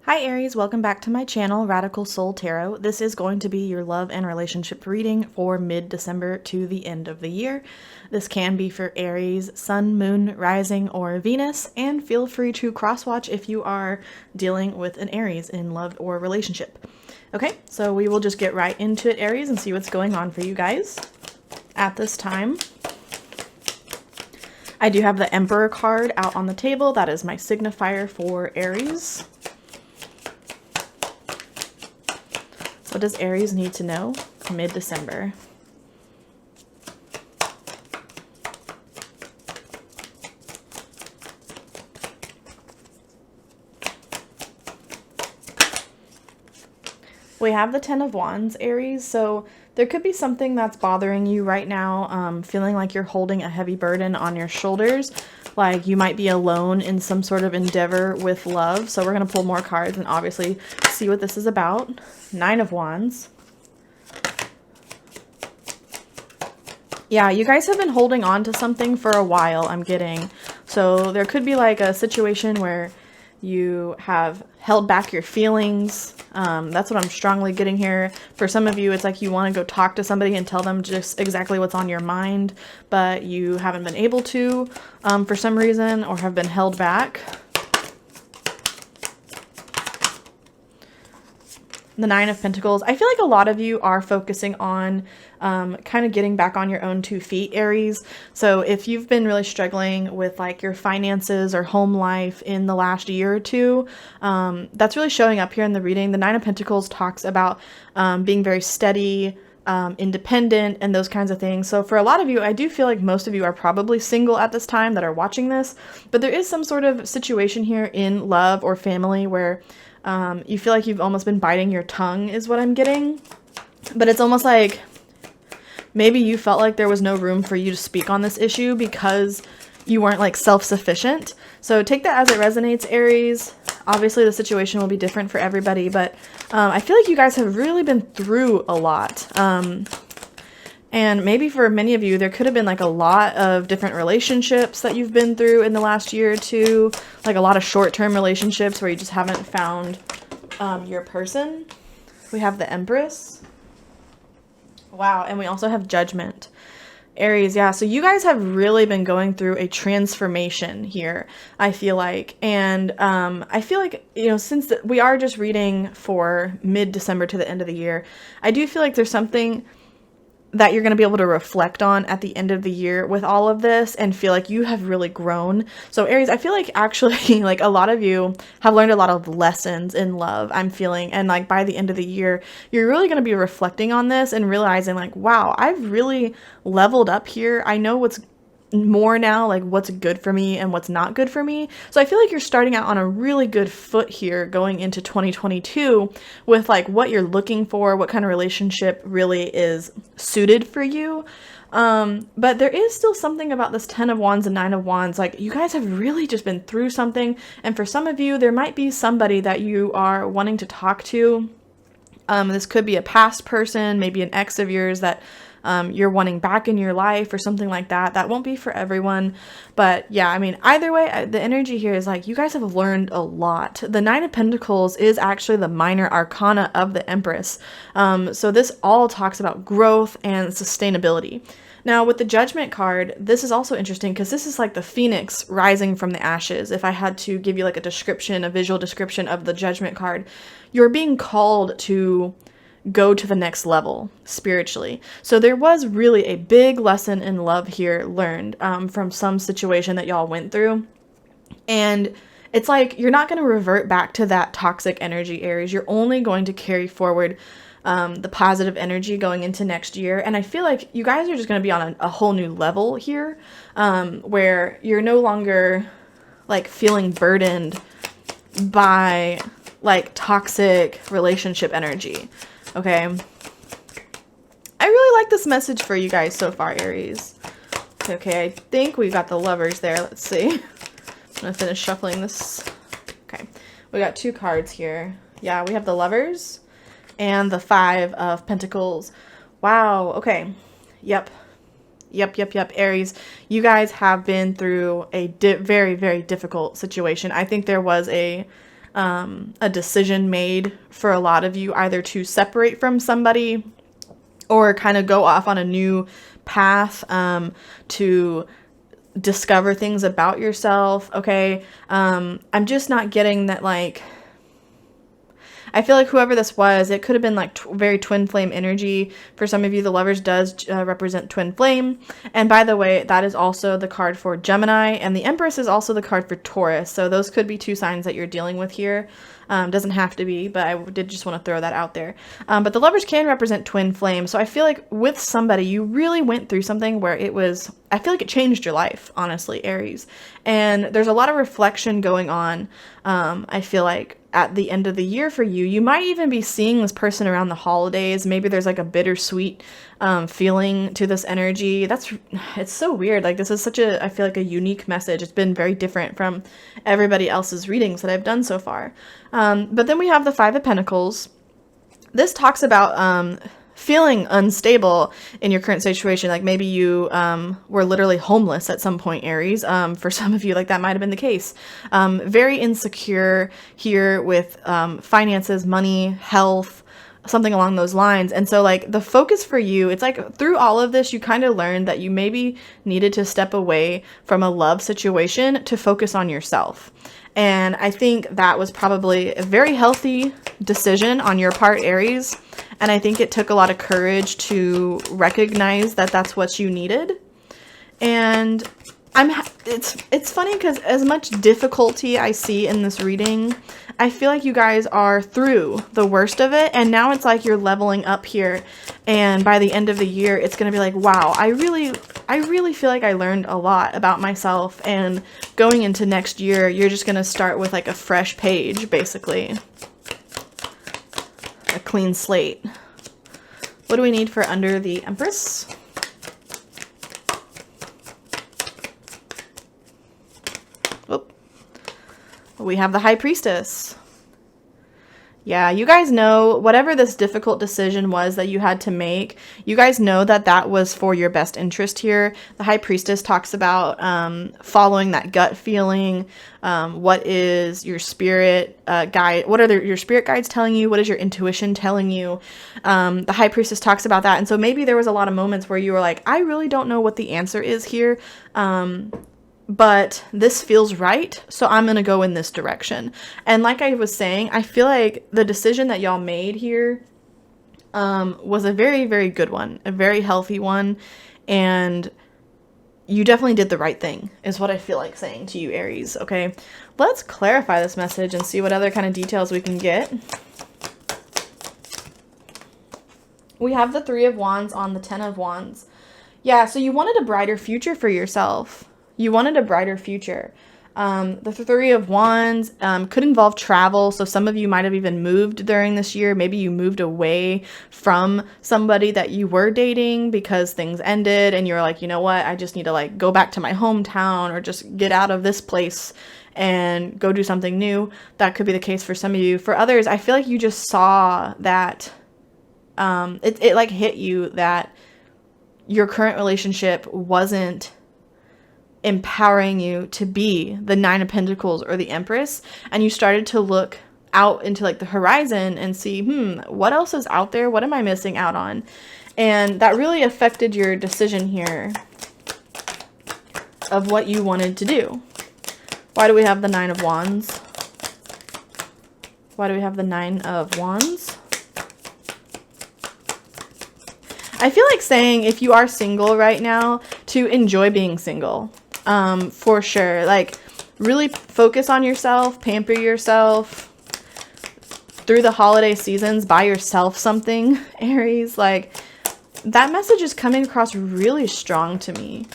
Hi Aries, welcome back to my channel, Radical Soul Tarot. This is going to be your love and relationship reading for mid-December to the end of the year. This can be for Aries, Sun, Moon, Rising, or Venus, and feel free to cross-watch if you are dealing with an Aries in love or relationship. Okay, so we will just get right into it, Aries, and see what's going on for you guys at this time. I do have the Emperor card out on the table. That is my signifier for Aries. What does Aries need to know mid-December? We have the Ten of Wands, Aries, so there could be something that's bothering you right now, feeling like you're holding a heavy burden on your shoulders, like you might be alone in some sort of endeavor with love. So we're going to pull more cards and obviously see what this is about. Nine of Wands. Yeah, you guys have been holding on to something for a while, I'm getting. So there could be like a situation where you have held back your feelings. That's what I'm strongly getting here. For some of you, it's like you want to go talk to somebody and tell them just exactly what's on your mind, but you haven't been able to for some reason, or have been held back. The Nine of Pentacles. I feel like a lot of you are focusing on kind of getting back on your own 2 feet, Aries. So if you've been really struggling with like your finances or home life in the last year or two, that's really showing up here in the reading. The Nine of Pentacles talks about being very steady, independent, and those kinds of things. So for a lot of you, I do feel like most of you are probably single at this time that are watching this, but there is some sort of situation here in love or family where you feel like you've almost been biting your tongue is what I'm getting. But it's almost like maybe you felt like there was no room for you to speak on this issue because you weren't like self-sufficient. So take that as it resonates, Aries. Obviously the situation will be different for everybody, but I feel like you guys have really been through a lot. And maybe for many of you, there could have been like a lot of different relationships that you've been through in the last year or two, like a lot of short-term relationships where you just haven't found your person. We have the Empress. Wow, and we also have Judgment. Aries, yeah, so you guys have really been going through a transformation here, I feel like. And I feel like, you know, since we are just reading for mid-December to the end of the year, I do feel like there's something that you're going to be able to reflect on at the end of the year with all of this and feel like you have really grown. So Aries, I feel like actually like a lot of you have learned a lot of lessons in love, I'm feeling. And like by the end of the year, you're really going to be reflecting on this and realizing like, wow, I've really leveled up here. I know what's more now, like what's good for me and what's not good for me. So I feel like you're starting out on a really good foot here going into 2022 with like what you're looking for, what kind of relationship really is suited for you. But there is still something about this 10 of Wands and 9 of Wands. Like you guys have really just been through something. And for some of you, there might be somebody that you are wanting to talk to. This could be a past person, maybe an ex of yours that you're wanting back in your life or something like that. That won't be for everyone. But yeah, I mean, either way, the energy here is like you guys have learned a lot. The Nine of Pentacles is actually the minor arcana of the Empress. So this all talks about growth and sustainability. Now with the Judgment card, this is also interesting because this is like the phoenix rising from the ashes. If I had to give you like a description, a visual description of the Judgment card, you're being called to go to the next level spiritually. So there was really a big lesson in love here learned from some situation that y'all went through. And it's like you're not going to revert back to that toxic energy, Aries. You're only going to carry forward the positive energy going into next year. And I feel like you guys are just going to be on a whole new level here where you're no longer like feeling burdened by like toxic relationship energy. Okay, I really like this message for you guys so far, Aries. Okay, I think we got the Lovers there. Let's see. I'm gonna finish shuffling this. Okay, we got 2 cards here. Yeah, we have the Lovers and the 5 of Pentacles. Wow, okay. Yep, Aries. You guys have been through a very, very difficult situation. I think there was a a decision made for a lot of you, either to separate from somebody or kind of go off on a new path, to discover things about yourself. Okay. I'm just not getting that, like, I feel like whoever this was, it could have been like very twin flame energy. For some of you, the Lovers does represent twin flame. And by the way, that is also the card for Gemini, and the Empress is also the card for Taurus. So those could be two signs that you're dealing with here. Doesn't have to be, but I did just want to throw that out there. But the Lovers can represent twin flame. So I feel like with somebody, you really went through something where it was, I feel like it changed your life, honestly, Aries. And there's a lot of reflection going on. I feel like at the end of the year for you, you might even be seeing this person around the holidays. Maybe there's like a bittersweet feeling to this energy. It's so weird. Like, this is such a, I feel like, a unique message. It's been very different from everybody else's readings that I've done so far. But then we have the Five of Pentacles. This talks about feeling unstable in your current situation. Like, maybe you were literally homeless at some point, Aries. For some of you, like, that might have been the case. Very insecure here with finances, money, health, something along those lines. And so, like, the focus for you, it's like through all of this, you kind of learned that you maybe needed to step away from a love situation to focus on yourself. And I think that was probably a very healthy decision on your part, Aries. And I think it took a lot of courage to recognize that that's what you needed. And it's funny because as much difficulty I see in this reading, I feel like you guys are through the worst of it. And now it's like you're leveling up here. And by the end of the year, it's going to be like, wow, I really feel like I learned a lot about myself. And going into next year, you're just going to start with like a fresh page, basically. A clean slate. What do we need for under the Empress? Oh, we have the High Priestess. Yeah, you guys know whatever this difficult decision was that you had to make, you guys know that that was for your best interest here. The High Priestess talks about following that gut feeling. What is your spirit guide? What are your spirit guides telling you? What is your intuition telling you? The High Priestess talks about that. And so maybe there was a lot of moments where you were like, I really don't know what the answer is here. But this feels right, so I'm going to go in this direction. And like I was saying, I feel like the decision that y'all made here was a very, very good one, a very healthy one, and you definitely did the right thing, is what I feel like saying to you, Aries, okay? Let's clarify this message and see what other kind of details we can get. We have the Three of Wands on the Ten of Wands. Yeah, so you wanted a brighter future for yourself. You wanted a brighter future. The Three of Wands could involve travel. So some of you might have even moved during this year. Maybe you moved away from somebody that you were dating because things ended and you're like, you know what? I just need to like go back to my hometown or just get out of this place and go do something new. That could be the case for some of you. For others, I feel like you just saw that it like hit you that your current relationship wasn't empowering you to be the Nine of Pentacles or the Empress, and you started to look out into like the horizon and see, what else is out there? What am I missing out on? And that really affected your decision here of what you wanted to do. Why do we have the Nine of Wands? Why do we have the Nine of Wands? I feel like saying if you are single right now, to enjoy being single. For sure. Like, really focus on yourself, pamper yourself through the holiday seasons, buy yourself something, Aries. Like, that message is coming across really strong to me.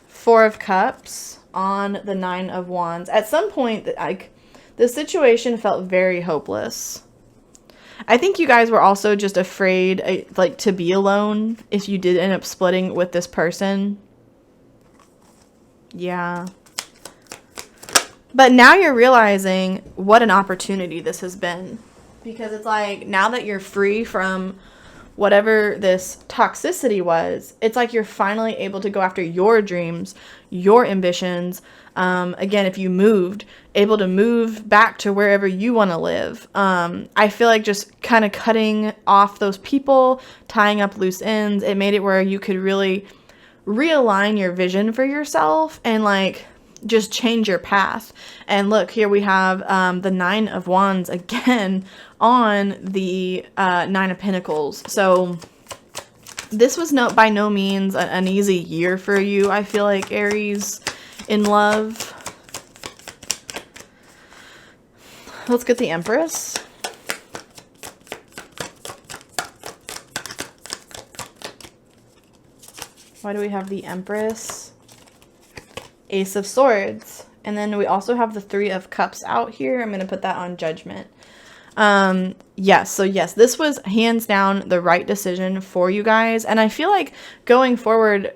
Four of Cups on the Nine of Wands. At some point, like, the situation felt very hopeless. I think you guys were also just afraid, like, to be alone if you did end up splitting with this person. Yeah. But now you're realizing what an opportunity this has been. Because it's like, now that you're free from whatever this toxicity was, it's like you're finally able to go after your dreams, your ambitions. Again, if you moved, able to move back to wherever you want to live. I feel like just kind of cutting off those people, tying up loose ends, it made it where you could really realign your vision for yourself and like just change your path. And look, here we have the Nine of Wands again on the Nine of Pentacles. So this was by no means an easy year for you, I feel like, Aries, in love. Let's get the Empress. Why do we have the Empress? Ace of Swords. And then we also have the Three of Cups out here. I'm going to put that on Judgment. Yes, so yes, this was hands down the right decision for you guys. And I feel like going forward,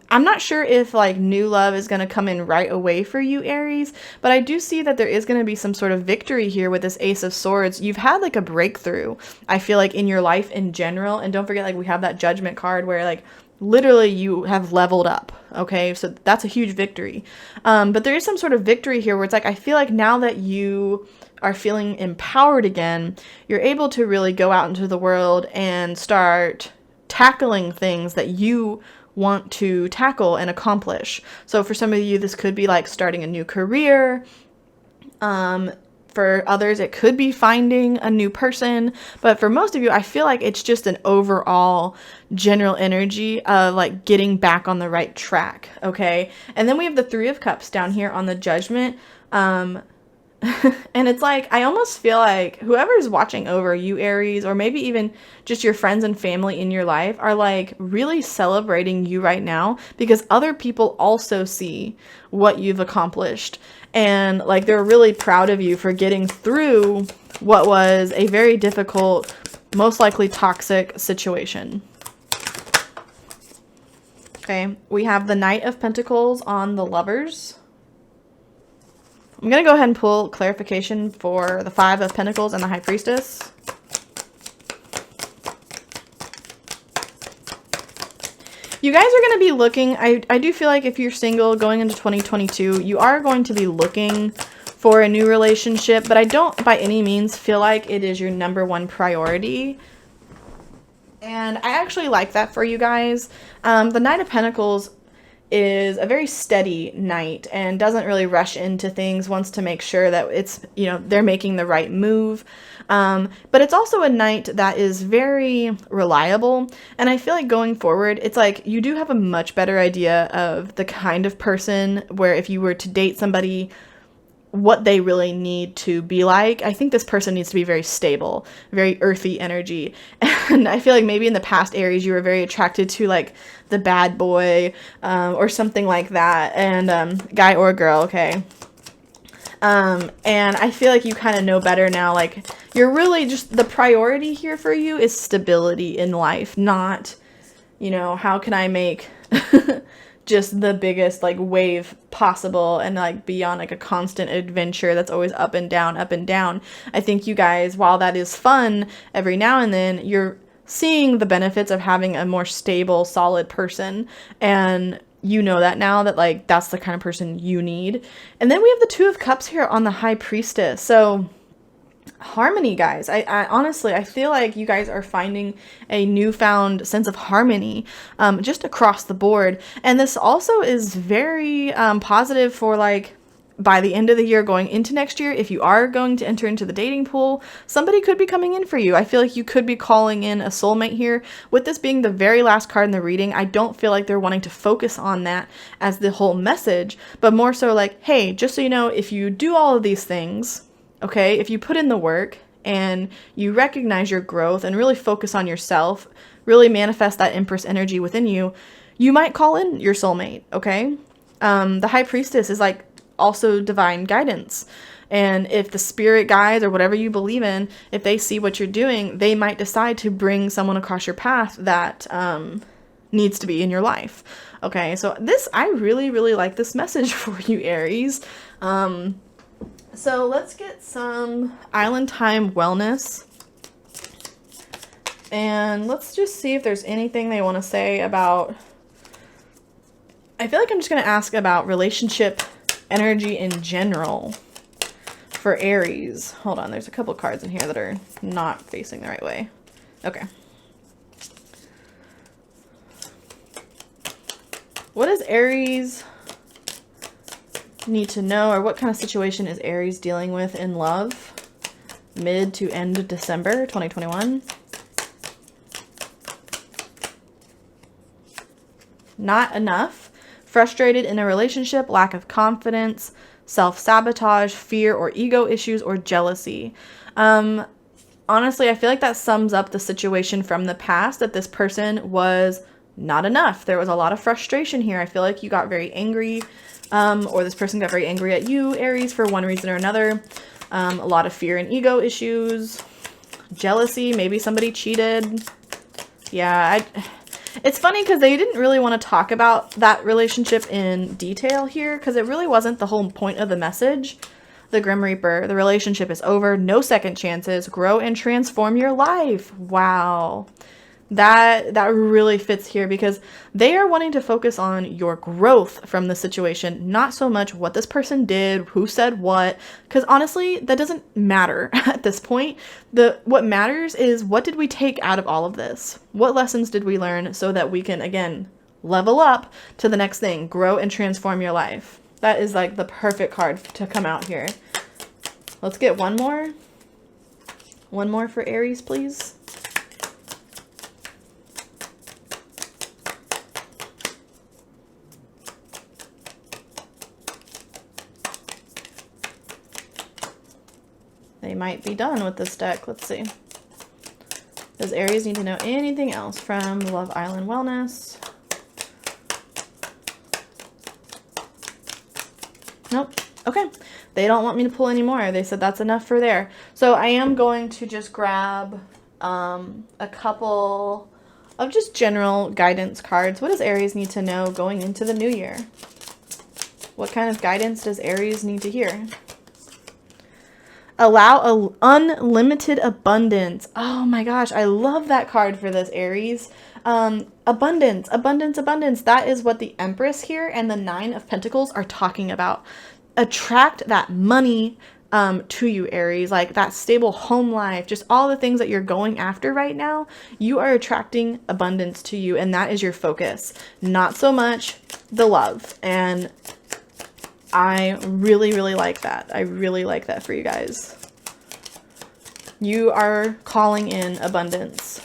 I'm not sure if like new love is going to come in right away for you, Aries, but I do see that there is going to be some sort of victory here with this Ace of Swords. You've had like a breakthrough, I feel like, in your life in general. And don't forget, like, we have that Judgment card where like literally you have leveled up. Okay, so that's a huge victory. But there is some sort of victory here where it's like, I feel like now that you are feeling empowered again, you're able to really go out into the world and start tackling things that you want to tackle and accomplish. So for some of you, this could be like starting a new career. For others, it could be finding a new person. But for most of you, I feel like it's just an overall general energy of like getting back on the right track. Okay. And then we have the Three of Cups down here on the Judgment. And it's like, I almost feel like whoever's watching over you, Aries, or maybe even just your friends and family in your life are like really celebrating you right now because other people also see what you've accomplished. And like, they're really proud of you for getting through what was a very difficult, most likely toxic situation. Okay, we have the Knight of Pentacles on the Lovers. I'm going to go ahead and pull clarification for the Five of Pentacles and the High Priestess. You guys are going to be looking, I do feel like if you're single going into 2022, you are going to be looking for a new relationship, but I don't by any means feel like it is your #1 priority. And I actually like that for you guys. The Knight of Pentacles is a very steady knight and doesn't really rush into things, wants to make sure that it's, you know, they're making the right move. But it's also a knight that is very reliable. And I feel like going forward, it's like you do have a much better idea of the kind of person where if you were to date somebody, what they really need to be like. I think this person needs to be very stable, very earthy energy. And I feel like maybe in the past, Aries, you were very attracted to like the bad boy or something like that. And guy or girl, okay. And I feel like you kind of know better now. Like, you're really just, the priority here for you is stability in life, not, you know, how can I make just the biggest like wave possible and like be on like a constant adventure that's always up and down, up and down. I think you guys, while that is fun every now and then, you're seeing the benefits of having a more stable, solid person. And you know that now, that like that's the kind of person you need. And then we have the Two of Cups here on the High Priestess. So harmony, guys. I honestly, I feel like you guys are finding a newfound sense of harmony just across the board. And this also is very positive for like by the end of the year going into next year. If you are going to enter into the dating pool, somebody could be coming in for you. I feel like you could be calling in a soulmate here. With this being the very last card in the reading, I don't feel like they're wanting to focus on that as the whole message, but more so like, hey, just so you know, if you do all of these things, okay, if you put in the work and you recognize your growth and really focus on yourself, really manifest that Empress energy within you, you might call in your soulmate, okay? The High Priestess is like also divine guidance. And if the spirit guides or whatever you believe in, if they see what you're doing, they might decide to bring someone across your path that needs to be in your life. Okay, so this, I really, really like this message for you, Aries. So let's get some Island Time Wellness And let's just see if there's anything they want to say about... I feel like I'm just going to ask about relationship energy in general for Aries. Hold on, there's a couple cards in here that are not facing the right way. Okay. What does Aries need to know, or what kind of situation is Aries dealing with in love mid to end of December 2021? Not enough. Frustrated in a relationship, lack of confidence, self-sabotage, fear or ego issues, or jealousy. Honestly, I feel like that sums up the situation from the past, that this person was not enough. There was a lot of frustration here. I feel like you got very angry, or this person got very angry at you, Aries, for one reason or another. A lot of fear and ego issues, jealousy, maybe somebody cheated. Yeah, it's funny because they didn't really want to talk about that relationship in detail here, because it really wasn't the whole point of the message. The Grim Reaper, the relationship is over, no second chances, grow and transform your life. Wow. That really fits here, because they are wanting to focus on your growth from the situation, not so much what this person did, who said what, because honestly, that doesn't matter at this point. What matters is, what did we take out of all of this? What lessons did we learn so that we can, again, level up to the next thing, grow and transform your life? That is like the perfect card to come out here. Let's get one more. One more for Aries, please. They might be done with this deck. Let's see. Does Aries need to know anything else from Love Island Wellness? Nope. Okay. They don't want me to pull any more. They said that's enough for there. So I am going to just grab a couple of just general guidance cards. What does Aries need to know going into the new year? What kind of guidance does Aries need to hear? Allow unlimited abundance. Oh my gosh, I love that card for this, Aries. Abundance, abundance, abundance. That is what the Empress here and the Nine of Pentacles are talking about. Attract that money to you, Aries, like that stable home life, just all the things that you're going after right now. You are attracting abundance to you, and that is your focus, not so much the love. And I really, really like that. I really like that for you guys. You are calling in abundance,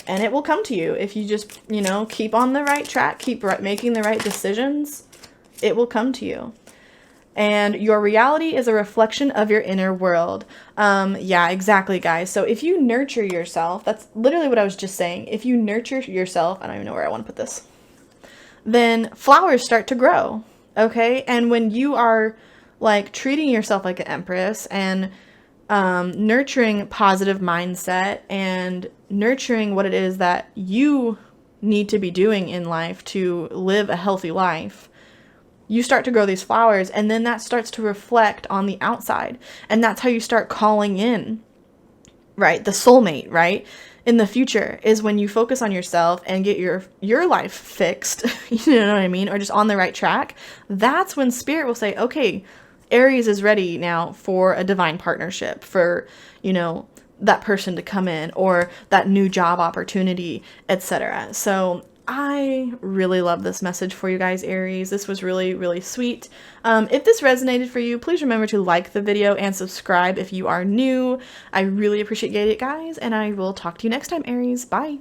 and it will come to you if you just, you know, keep on the right track, keep making the right decisions. It will come to you. And your reality is a reflection of your inner world. Yeah, exactly, guys. So if you nurture yourself, that's literally what I was just saying. If you nurture yourself, I don't even know where I want to put this, then flowers start to grow. Okay, and when you are like treating yourself like an empress and nurturing positive mindset and nurturing what it is that you need to be doing in life to live a healthy life, you start to grow these flowers, and then that starts to reflect on the outside. And that's how you start calling in, right, the soulmate, right? In the future is when you focus on yourself and get your life fixed, you know what I mean? Or just on the right track. That's when Spirit will say, okay, Aries is ready now for a divine partnership, for, you know, that person to come in, or that new job opportunity, etc. So I really love this message for you guys, Aries. This was really, really sweet. If this resonated for you, please remember to like the video and subscribe if you are new. I really appreciate it, guys, and I will talk to you next time, Aries. Bye.